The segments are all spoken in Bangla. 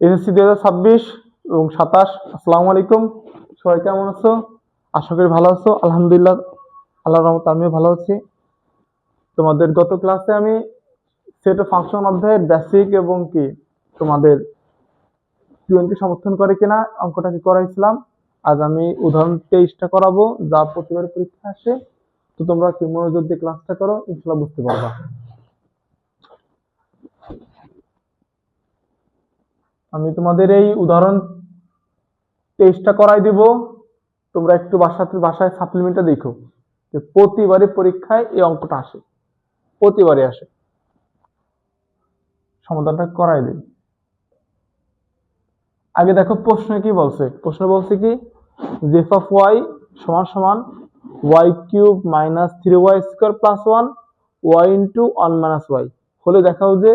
এসএসসি 2026 এবং 27। আসসালামু আলাইকুম, সবাই কেমন আছো? আশা করি ভালো আছো। আলহামদুলিল্লাহ, আল্লাহর রহমতে আমিও ভালো আছি। তোমাদের গত ক্লাসে আমি সেট অফ ফাংশন অধ্যায়ের বেসিক এবং কি তোমাদের কে সমর্থন করে কিনা অঙ্কটাকে করাইছিলাম। আজ আমি উদাহরণ 23টা করাবো, যা প্রতিবার পরীক্ষা আসে। তো তোমরা কি মনোযোগ দিয়ে ক্লাসটা করো, ইনশাআল্লাহ বুঝতে পারবা। আমি তোমাদের এই উদাহরণ 23টা করাই দিব। তোমরা একটু বাসায় সাপ্লিমেন্টটা দেখো, যে প্রতিবারই পরীক্ষায় এই অঙ্কটা আসে, প্রতিবারই আসে। সমাধানটা করাই দিই। আগে দেখো প্রশ্নে কি বলছে। প্রশ্ন বলছে কি, এফ অফ ওয়াই সমান সমান y cube minus 3y square plus 1 y into 1 minus y হলে দেখাও যে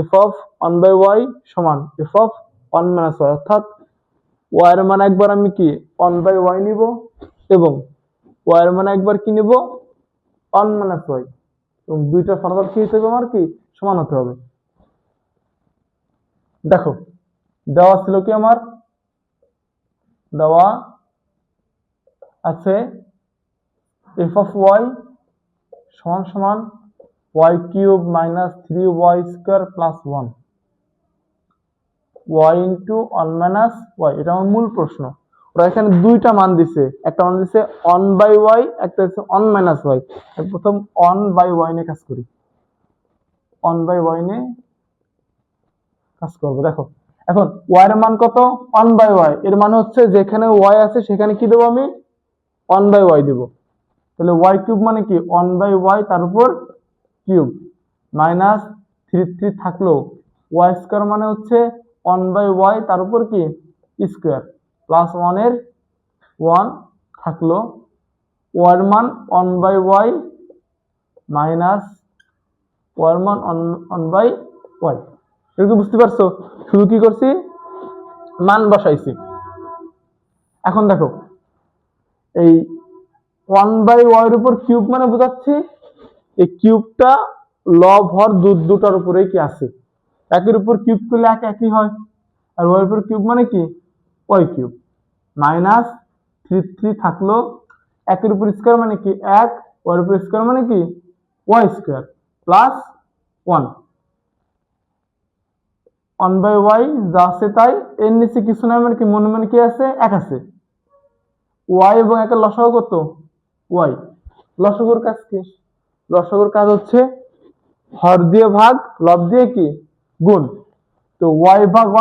এফ অফ 1 বাই ওয়াই সমান এফ অফ 1 মাইনাস ওয়াই, অর্থাৎ ওয়াই এর মান একবার আমি কি 1 বাই ওয়াই নিব এবং ওয়াই এর মান একবার কি নিব 1 মাইনাস ওয়াই, এবং দুইটা ফলাফল কি হতে হবে, আমার কি সমান হতে হবে। দেখো দেওয়া ছিল কি, আমার দেওয়া আছে এফ অফ ওয়াই সমান সমান y cube minus 3y square plus 1 y into 1 minus y. এটা আমার মূল প্রশ্ন। ওরা এখানে দুইটা মান দিছে, একটা মান দিছে 1 বাই ওয়াই, একটা হচ্ছে 1 মাইনাস ওয়াই। প্রথম 1 বাই ওয়াই নিয়ে কাজ করি, 1 বাই ওয়াই নিয়ে কাজ করবো। দেখো এখন ওয়াই এর মান কত, 1 বাই ওয়াই। এর মানে হচ্ছে যেখানে ওয়াই আছে সেখানে কি দেবো আমি 1 বাই ওয়াই দেবো। তাহলে ওয়াই কিউব মানে কি 1 বাই ওয়াই তার উপর কিউব মাইনাস 3 থাকলো ওয়াই স্কোয়ার মানে হচ্ছে 1 বাই ওয়াই তার উপর কি স্কোয়ার প্লাস 1 এর 1 থাকলো ওয়াই এর মান 1 বাই ওয়াই মাইনাস ওয়াই এর মান 1 বাই ওয়াই। এটা কি বুঝতে পারছো? শুধু কি করছি, মান বসাইছি। এখন দেখো এই 1 বাই ওয়াই এর উপর কিউব মানে বোঝাচ্ছি এই কিউবটা লব হর দুটার উপরেই কি আছে, একের উপর কিউব করলে একই হয়, আর ওয়াই উপর কিউব মানে কি ওয়াই কিউব মাইনাস 3 থাকলো একের উপর স্কোয়ার মানে কি 1, ওয়াই উপর স্কোয়ার মানে কি y square plus 1 by y যা আছে তাই, এর নিচে কিছু না, মানে কি মনে মনে কি আছে 1 আছে। ওয়াই এবং একের লসাগু কত ওয়াই, লসাগুর কাজ কি, লসাগুর কাজ হচ্ছে হর দিয়ে ভাগ লব দিয়ে কি গুণ। তো ওয়াই ভাগ 1